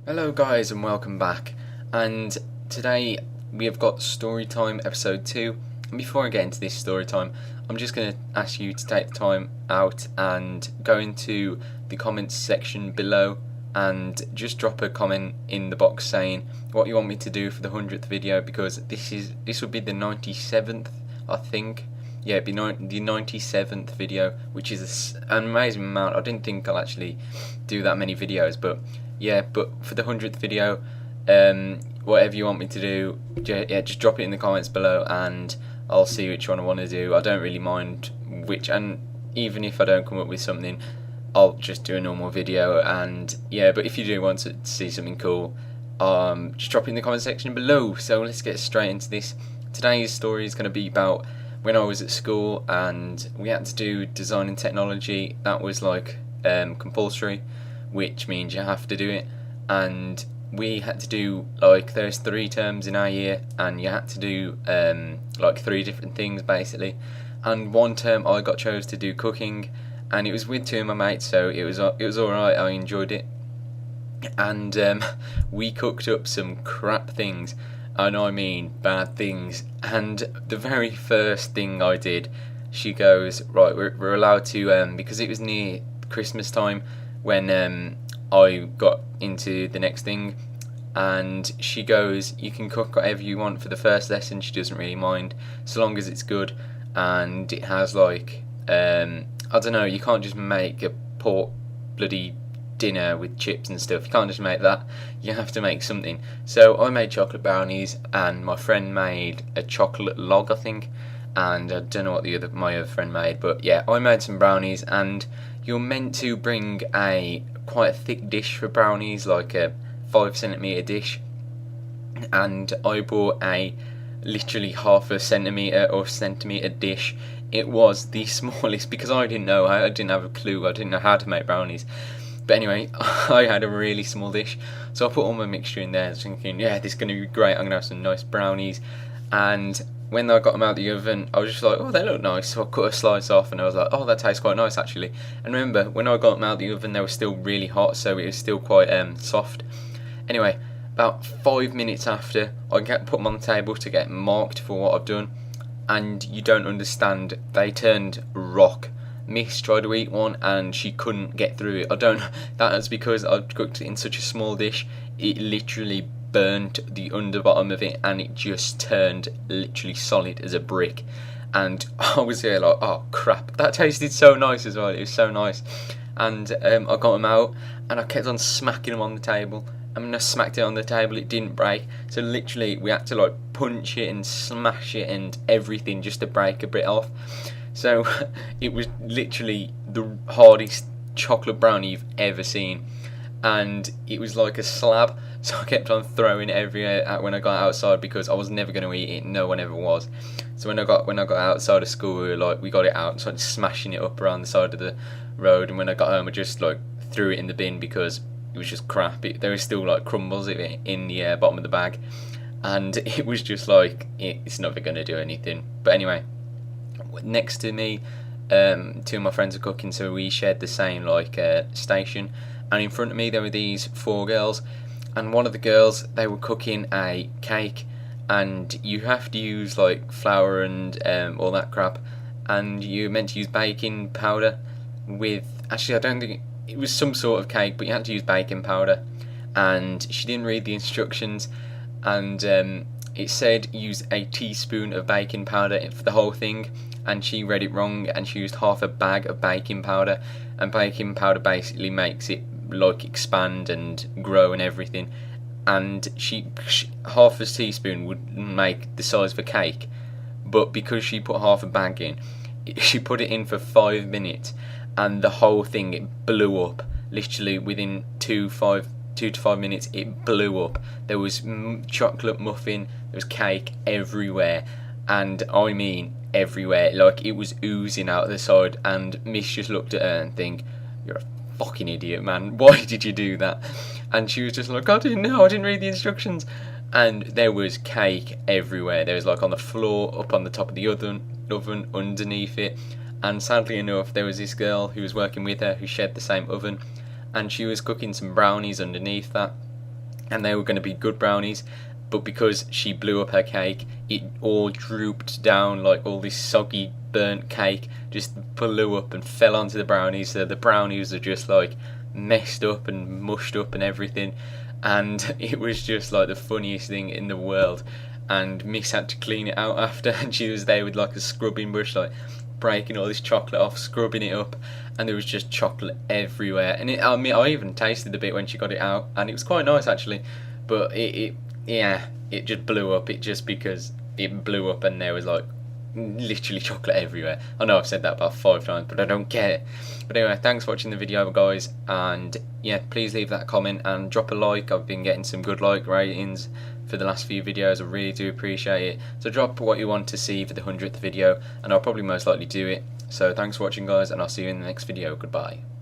Hello guys and welcome back, and today we have got story time episode 2. And before I get into this story time, I'm just going to ask you to take the time out and go into the comments section below and just drop a comment in the box saying what you want me to do for the 100th video, because this will be the 97th, I think. Yeah, it'd be the 97th video, which is an amazing amount. I didn't think I'll actually do that many videos, but yeah, but for the 100th video, whatever you want me to do, just drop it in the comments below and I'll see which one I want to do. I don't really mind which, and even if I don't come up with something, I'll just do a normal video. And yeah, but if you do want to see something cool, just drop it in the comment section below. So let's get straight into this. Today's story is going to be about when I was at school and we had to do design and technology. That was like compulsory, which means you have to do it, and we had to do, like, there's 3 terms in our year and you had to do like 3 different things basically. And one term I got chose to do cooking, and it was with 2 of my mates, so it was alright. I enjoyed it, and we cooked up some crap things, and I mean bad things. And the very first thing I did, she goes, right, we're allowed to, because it was near Christmas time when I got into the next thing, and she goes, you can cook whatever you want for the first lesson. She doesn't really mind so long as it's good, and it has like I don't know, you can't just make a pork bloody dinner with chips and stuff. You can't just make that, you have to make something. So I made chocolate brownies and my friend made a chocolate log, I think, and I don't know what my other friend made, but yeah, I made some brownies. And you're meant to bring quite a thick dish for brownies, like a 5cm dish, and I brought a literally half a centimetre or centimetre dish. It was the smallest, because I didn't know, I didn't have a clue, I didn't know how to make brownies. But anyway, I had a really small dish, so I put all my mixture in there thinking, yeah, this is going to be great, I'm going to have some nice brownies. And when I got them out of the oven, I was just like, oh, they look nice. So I cut a slice off and I was like, oh, that tastes quite nice actually. And remember, when I got them out of the oven, they were still really hot, so it was still quite soft. Anyway, about 5 minutes after, I put them on the table to get marked for what I've done, and you don't understand, they turned rock. Miss tried to eat one and she couldn't get through it. That was because I cooked it in such a small dish. It literally burnt the under bottom of it, and it just turned literally solid as a brick. And I was there like, oh crap, that tasted so nice as well. It was so nice. And I got them out and I kept on smacking them on the table. And when I smacked it on the table, it didn't break. So literally we had to like punch it and smash it and everything just to break a bit off. So it was literally the hardest chocolate brownie you've ever seen, and it was like a slab. So I kept on throwing it everywhere when I got outside, because I was never going to eat it. No one ever was. So when I got outside of school, we got it out and started smashing it up around the side of the road. And when I got home, I just like threw it in the bin because it was just crap. There was still like crumbles of it in the bottom of the bag, and it was just like, it's never going to do anything. But anyway, next to me, 2 of my friends are cooking, so we shared the same station. And in front of me there were these 4 girls, and one of the girls, they were cooking a cake, and you have to use like flour and all that crap, and you're meant to use baking powder with, actually I don't think it was some sort of cake, but you had to use baking powder. And she didn't read the instructions, and it said use a teaspoon of baking powder for the whole thing, and she read it wrong and she used half a bag of baking powder. And baking powder basically makes it like expand and grow and everything, and half a teaspoon would make the size of a cake, but because she put half a bag in, she put it in for 5 minutes, and the whole thing, it blew up. Literally within 2 to 5 minutes it blew up. There was chocolate muffin, there was cake everywhere, and I mean everywhere. Like, it was oozing out the side, and Miss just looked at her and think, you're a fucking idiot, man, why did you do that? And she was just like, I didn't know, I didn't read the instructions. And there was cake everywhere. There was like on the floor, up on the top of the oven, underneath it. And sadly enough, there was this girl who was working with her who shared the same oven, and she was cooking some brownies underneath that. and they were going to be good brownies, but because she blew up her cake, it all drooped down, like all this soggy burnt cake just blew up and fell onto the brownies, so the brownies are just like messed up and mushed up and everything, and it was just like the funniest thing in the world. And Miss had to clean it out after, and she was there with like a scrubbing brush, like breaking all this chocolate off, scrubbing it up, and there was just chocolate everywhere. And I mean, I even tasted a bit when she got it out, and it was quite nice actually, but it just blew up. It just because it blew up and there was like literally chocolate everywhere. I know I've said that about 5 times, but I don't get it. But anyway, thanks for watching the video, guys, and yeah, please leave that comment and drop a like. I've been getting some good like ratings for the last few videos. I really do appreciate it. So drop what you want to see for the 100th video, and I'll probably most likely do it. So thanks for watching, guys, and I'll see you in the next video. Goodbye.